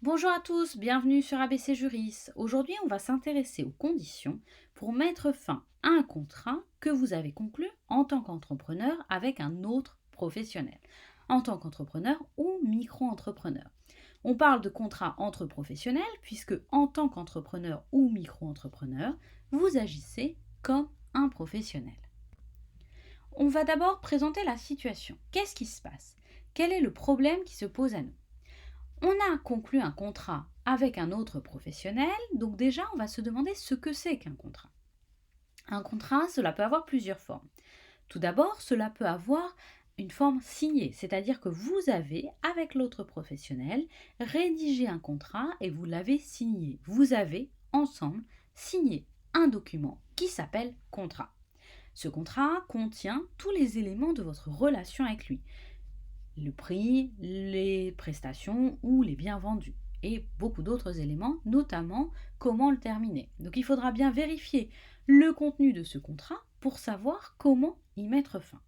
Bonjour à tous, bienvenue sur ABC Juris. Aujourd'hui, on va s'intéresser aux conditions pour mettre fin à un contrat que vous avez conclu en tant qu'entrepreneur avec un autre professionnel, en tant qu'entrepreneur ou micro-entrepreneur. On parle de contrat entre professionnels puisque en tant qu'entrepreneur ou micro-entrepreneur, vous agissez comme un professionnel. On va d'abord présenter la situation. Qu'est-ce qui se passe? Quel est le problème qui se pose à nous? On a conclu un contrat avec un autre professionnel, donc déjà on va se demander ce que c'est qu'un contrat. Un contrat, cela peut avoir plusieurs formes. Tout d'abord, cela peut avoir une forme signée, c'est-à-dire que vous avez, avec l'autre professionnel, rédigé un contrat et vous l'avez signé. Vous avez, ensemble, signé un document qui s'appelle contrat. Ce contrat contient tous les éléments de votre relation avec lui. Le prix, les prestations ou les biens vendus et beaucoup d'autres éléments, notamment comment le terminer. Donc il faudra bien vérifier le contenu de ce contrat pour savoir comment y mettre fin.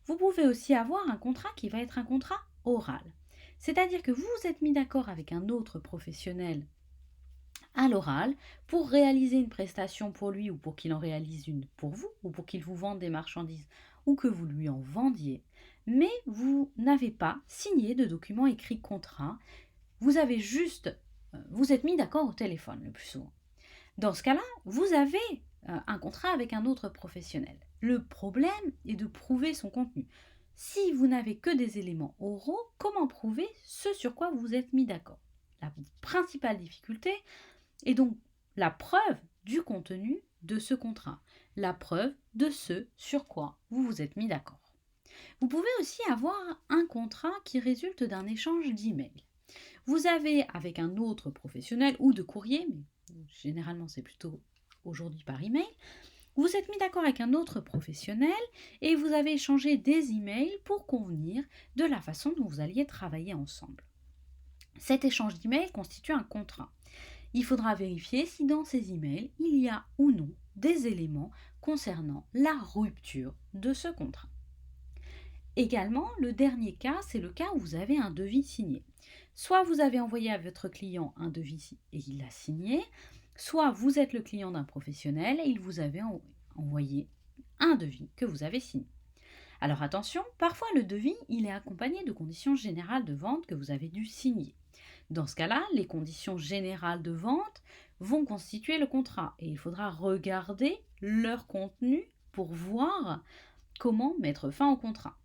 Vous pouvez aussi avoir un contrat qui va être un contrat oral. C'est-à-dire que vous vous êtes mis d'accord avec un autre professionnel à l'oral pour réaliser une prestation pour lui ou pour qu'il en réalise une pour vous ou pour qu'il vous vende des marchandises ou que vous lui en vendiez, mais vous n'avez pas signé de document écrit contrat, vous avez juste, vous êtes mis d'accord au téléphone le plus souvent. Dans ce cas-là, vous avez un contrat avec un autre professionnel. Le problème est de prouver son contenu. Si vous n'avez que des éléments oraux, comment prouver ce sur quoi vous vous êtes mis d'accord? La principale difficulté est donc la preuve du contenu de ce contrat, la preuve de ce sur quoi vous vous êtes mis d'accord. Vous pouvez aussi avoir un contrat qui résulte d'un échange d'emails. Vous avez avec un autre professionnel ou de courrier, mais généralement c'est plutôt aujourd'hui par email, vous êtes mis d'accord avec un autre professionnel et vous avez échangé des emails pour convenir de la façon dont vous alliez travailler ensemble. Cet échange d'emails constitue un contrat. Il faudra vérifier si dans ces emails, il y a ou non des éléments concernant la rupture de ce contrat. Également, le dernier cas, c'est le cas où vous avez un devis signé. Soit vous avez envoyé à votre client un devis et il l'a signé, soit vous êtes le client d'un professionnel et il vous avait envoyé un devis que vous avez signé. Alors attention, parfois le devis, il est accompagné de conditions générales de vente que vous avez dû signer. Dans ce cas-là, les conditions générales de vente vont constituer le contrat et il faudra regarder leur contenu pour voir comment mettre fin au contrat.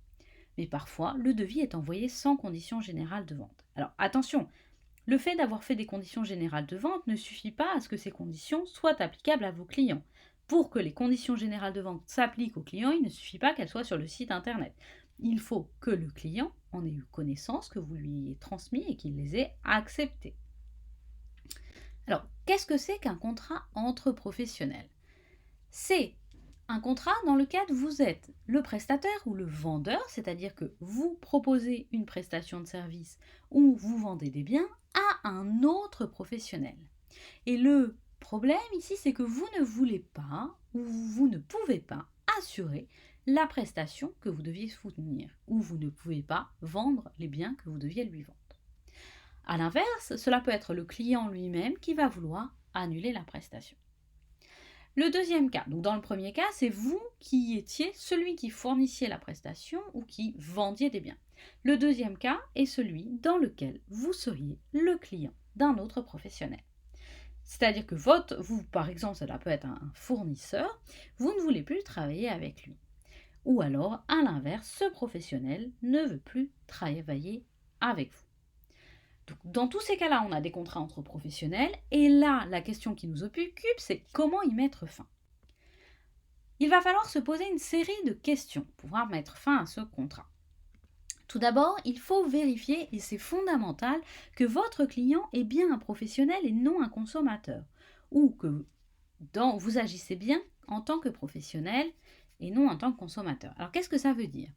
Mais parfois, le devis est envoyé sans conditions générales de vente. Alors attention, le fait d'avoir fait des conditions générales de vente ne suffit pas à ce que ces conditions soient applicables à vos clients. Pour que les conditions générales de vente s'appliquent aux clients, il ne suffit pas qu'elles soient sur le site internet. Il faut que le client en ait eu connaissance, que vous lui ayez transmis et qu'il les ait acceptés. Alors, qu'est-ce que c'est qu'un contrat entre professionnels? C'est un contrat dans lequel vous êtes le prestataire ou le vendeur, c'est-à-dire que vous proposez une prestation de service ou vous vendez des biens à un autre professionnel. Et le problème ici, c'est que vous ne voulez pas ou vous ne pouvez pas assurer la prestation que vous deviez fournir ou vous ne pouvez pas vendre les biens que vous deviez lui vendre. A l'inverse, cela peut être le client lui-même qui va vouloir annuler la prestation. Le deuxième cas, donc dans le premier cas, c'est vous qui étiez celui qui fournissiez la prestation ou qui vendiez des biens. Le deuxième cas est celui dans lequel vous seriez le client d'un autre professionnel. C'est-à-dire que vous, par exemple, cela peut être un fournisseur, vous ne voulez plus travailler avec lui. Ou alors, à l'inverse, ce professionnel ne veut plus travailler avec vous. Donc, dans tous ces cas-là, on a des contrats entre professionnels, et là, la question qui nous occupe, c'est comment y mettre fin. Il va falloir se poser une série de questions pour pouvoir mettre fin à ce contrat. Tout d'abord, il faut vérifier, et c'est fondamental, que votre client est bien un professionnel et non un consommateur, ou que vous agissez bien en tant que professionnel et non en tant que consommateur. Alors qu'est-ce que ça veut dire?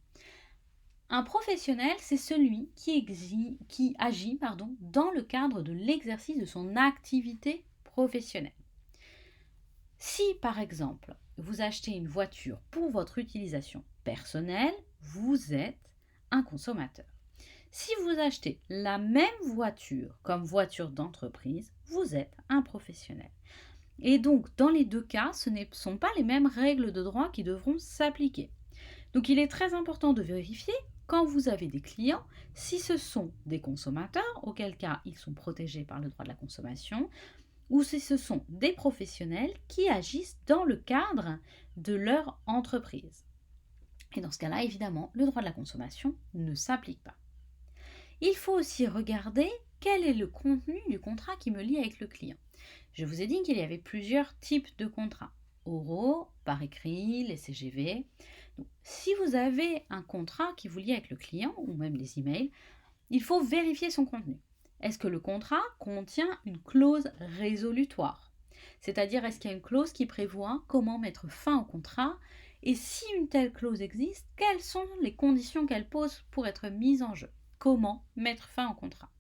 Un professionnel, c'est celui qui agit dans le cadre de l'exercice de son activité professionnelle. Si, par exemple, vous achetez une voiture pour votre utilisation personnelle, vous êtes un consommateur. Si vous achetez la même voiture comme voiture d'entreprise, vous êtes un professionnel. Et donc, dans les deux cas, ce ne sont pas les mêmes règles de droit qui devront s'appliquer. Donc, il est très important de vérifier, quand vous avez des clients, si ce sont des consommateurs, auquel cas ils sont protégés par le droit de la consommation, ou si ce sont des professionnels qui agissent dans le cadre de leur entreprise. Et dans ce cas-là, évidemment, le droit de la consommation ne s'applique pas. Il faut aussi regarder quel est le contenu du contrat qui me lie avec le client. Je vous ai dit qu'il y avait plusieurs types de contrats. Oraux, par écrit, les CGV. Donc, si vous avez un contrat qui vous lie avec le client, ou même des emails, il faut vérifier son contenu. Est-ce que le contrat contient une clause résolutoire? C'est-à-dire, est-ce qu'il y a une clause qui prévoit comment mettre fin au contrat? Et si une telle clause existe, quelles sont les conditions qu'elle pose pour être mise en jeu? Comment mettre fin au contrat?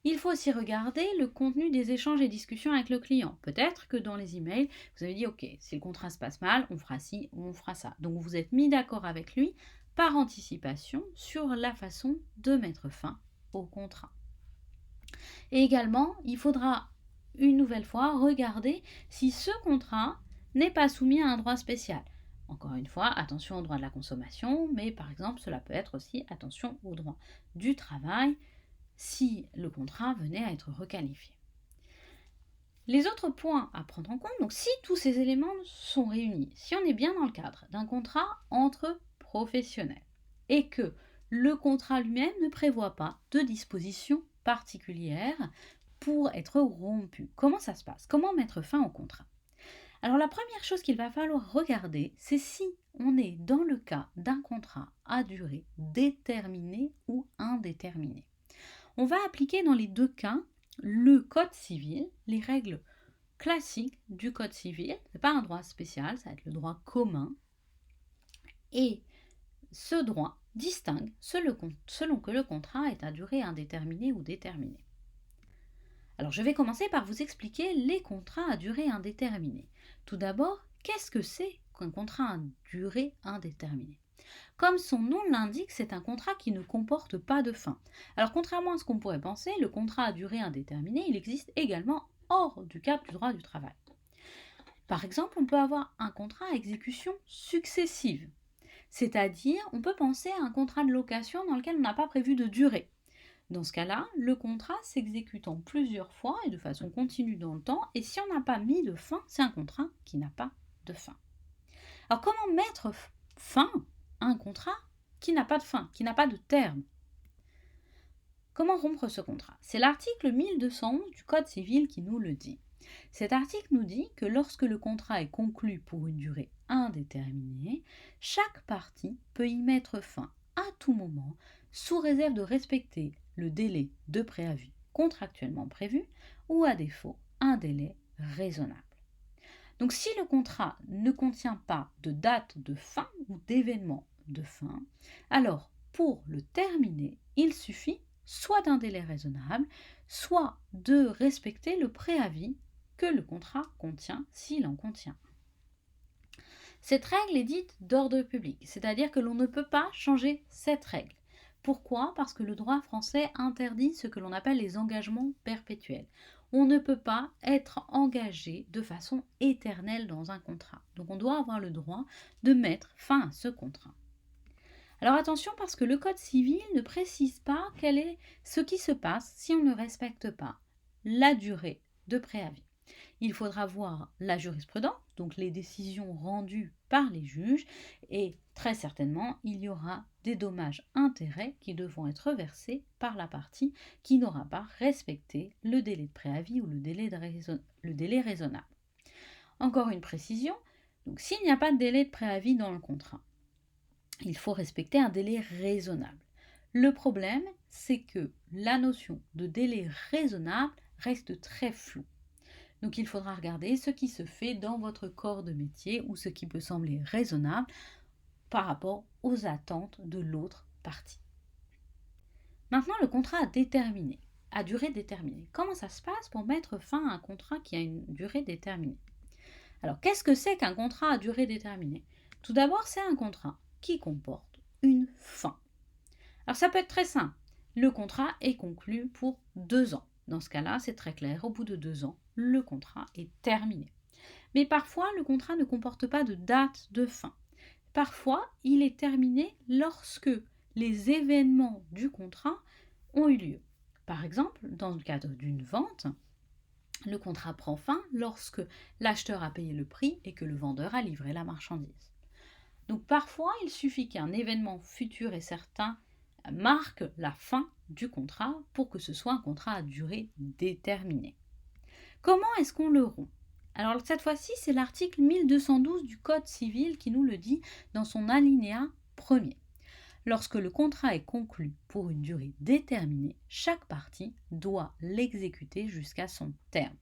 Il faut aussi regarder le contenu des échanges et discussions avec le client. Peut-être que dans les emails, vous avez dit « Ok, si le contrat se passe mal, on fera ci ou on fera ça ». Donc vous vous êtes mis d'accord avec lui par anticipation sur la façon de mettre fin au contrat. Et également, il faudra une nouvelle fois regarder si ce contrat n'est pas soumis à un droit spécial. Encore une fois, attention au droit de la consommation, mais par exemple, cela peut être aussi attention au droit du travail si le contrat venait à être requalifié. Les autres points à prendre en compte, donc si tous ces éléments sont réunis, si on est bien dans le cadre d'un contrat entre professionnels et que le contrat lui-même ne prévoit pas de dispositions particulières pour être rompu, comment ça se passe? Comment mettre fin au contrat? Alors la première chose qu'il va falloir regarder, c'est si on est dans le cas d'un contrat à durée déterminée ou indéterminée. On va appliquer dans les deux cas le code civil, les règles classiques du code civil. Ce n'est pas un droit spécial, ça va être le droit commun. Et ce droit distingue selon que le contrat est à durée indéterminée ou déterminée. Alors je vais commencer par vous expliquer les contrats à durée indéterminée. Tout d'abord, qu'est-ce que c'est qu'un contrat à durée indéterminée? Comme son nom l'indique, c'est un contrat qui ne comporte pas de fin. Alors contrairement à ce qu'on pourrait penser, le contrat à durée indéterminée, il existe également hors du cadre du droit du travail. Par exemple, on peut avoir un contrat à exécution successive. C'est-à-dire, on peut penser à un contrat de location dans lequel on n'a pas prévu de durée. Dans ce cas-là, le contrat s'exécute en plusieurs fois et de façon continue dans le temps, et si on n'a pas mis de fin, c'est un contrat qui n'a pas de fin. Alors comment mettre fin à un contrat qui n'a pas de fin, qui n'a pas de terme? Comment rompre ce contrat? C'est l'article 1211 du Code civil qui nous le dit. Cet article nous dit que lorsque le contrat est conclu pour une durée indéterminée, chaque partie peut y mettre fin à tout moment, sous réserve de respecter le délai de préavis contractuellement prévu ou à défaut un délai raisonnable. Donc si le contrat ne contient pas de date de fin ou d'événement de fin, alors pour le terminer, il suffit soit d'un délai raisonnable, soit de respecter le préavis que le contrat contient s'il en contient. Cette règle est dite d'ordre public, c'est-à-dire que l'on ne peut pas changer cette règle. Pourquoi? Parce que le droit français interdit ce que l'on appelle les engagements perpétuels. On ne peut pas être engagé de façon éternelle dans un contrat. Donc on doit avoir le droit de mettre fin à ce contrat. Alors attention parce que le Code civil ne précise pas quel est ce qui se passe si on ne respecte pas la durée de préavis. Il faudra voir la jurisprudence, donc les décisions rendues par les juges, et très certainement, il y aura des dommages-intérêts qui devront être versés par la partie qui n'aura pas respecté le délai de préavis ou le délai raisonnable. Encore une précision, donc s'il n'y a pas de délai de préavis dans le contrat, il faut respecter un délai raisonnable. Le problème, c'est que la notion de délai raisonnable reste très floue. Donc il faudra regarder ce qui se fait dans votre corps de métier ou ce qui peut sembler raisonnable par rapport aux attentes de l'autre partie. Maintenant, le contrat à durée déterminée. Comment ça se passe pour mettre fin à un contrat qui a une durée déterminée? Alors, qu'est-ce que c'est qu'un contrat à durée déterminée? Tout d'abord, c'est un contrat qui comporte une fin. Alors ça peut être très simple. Le contrat est conclu pour 2 ans. Dans ce cas-là, c'est très clair. Au bout de 2 ans, le contrat est terminé. Mais parfois, le contrat ne comporte pas de date de fin. Parfois, il est terminé lorsque les événements du contrat ont eu lieu. Par exemple, dans le cadre d'une vente, le contrat prend fin lorsque l'acheteur a payé le prix et que le vendeur a livré la marchandise. Donc parfois, il suffit qu'un événement futur et certain marque la fin du contrat pour que ce soit un contrat à durée déterminée. Comment est-ce qu'on le rompt? Alors cette fois-ci, c'est l'article 1212 du Code civil qui nous le dit dans son alinéa premier. Lorsque le contrat est conclu pour une durée déterminée, chaque partie doit l'exécuter jusqu'à son terme.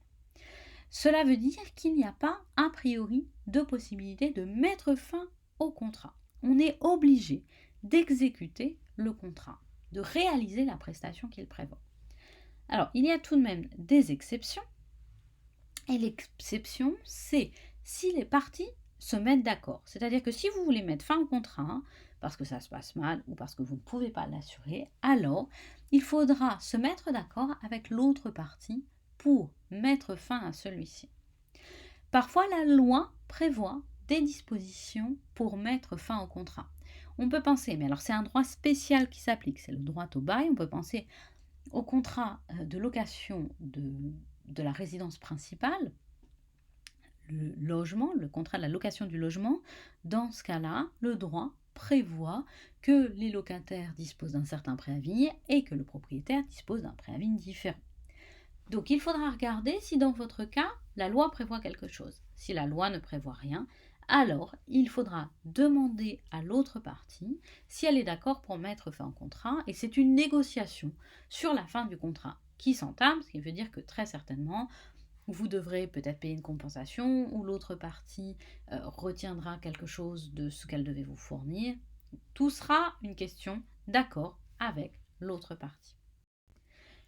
Cela veut dire qu'il n'y a pas, a priori, de possibilité de mettre fin au contrat. On est obligé d'exécuter le contrat, de réaliser la prestation qu'il prévoit. Alors, il y a tout de même des exceptions. Et l'exception, c'est si les parties se mettent d'accord. C'est-à-dire que si vous voulez mettre fin au contrat, parce que ça se passe mal ou parce que vous ne pouvez pas l'assurer, alors il faudra se mettre d'accord avec l'autre partie pour mettre fin à celui-ci. Parfois, la loi prévoit des dispositions pour mettre fin au contrat. On peut penser, mais alors c'est un droit spécial qui s'applique, c'est le droit au bail, on peut penser au contrat de location de la résidence principale, le logement, le contrat de la location du logement. Dans ce cas-là, le droit prévoit que les locataires disposent d'un certain préavis et que le propriétaire dispose d'un préavis différent. Donc il faudra regarder si dans votre cas, la loi prévoit quelque chose. Si la loi ne prévoit rien, alors il faudra demander à l'autre partie si elle est d'accord pour mettre fin au contrat, et c'est une négociation sur la fin du contrat qui s'entame, ce qui veut dire que très certainement, vous devrez peut-être payer une compensation ou l'autre partie retiendra quelque chose de ce qu'elle devait vous fournir. Tout sera une question d'accord avec l'autre partie.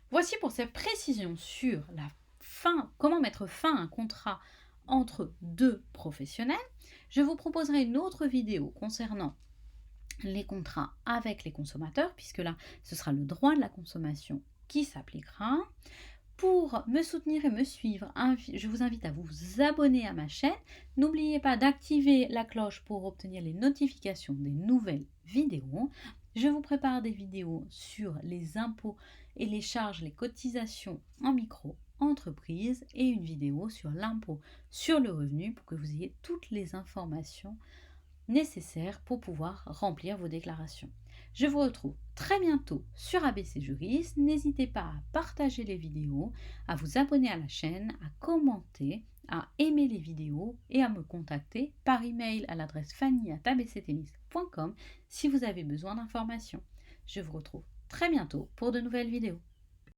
Voici pour ces précisions sur la fin, comment mettre fin à un contrat entre deux professionnels. Je vous proposerai une autre vidéo concernant les contrats avec les consommateurs, puisque là, ce sera le droit de la consommation qui s'appliquera. Pour me soutenir et me suivre, je vous invite à vous abonner à ma chaîne. N'oubliez pas d'activer la cloche pour obtenir les notifications des nouvelles vidéos. Je vous prépare des vidéos sur les impôts et les charges, les cotisations en micro-entreprise et une vidéo sur l'impôt sur le revenu pour que vous ayez toutes les informations nécessaires pour pouvoir remplir vos déclarations. Je vous retrouve très bientôt sur ABC Juriste. N'hésitez pas à partager les vidéos, à vous abonner à la chaîne, à commenter, à aimer les vidéos et à me contacter par email à l'adresse fanny@abctennis.com si vous avez besoin d'informations. Je vous retrouve très bientôt pour de nouvelles vidéos.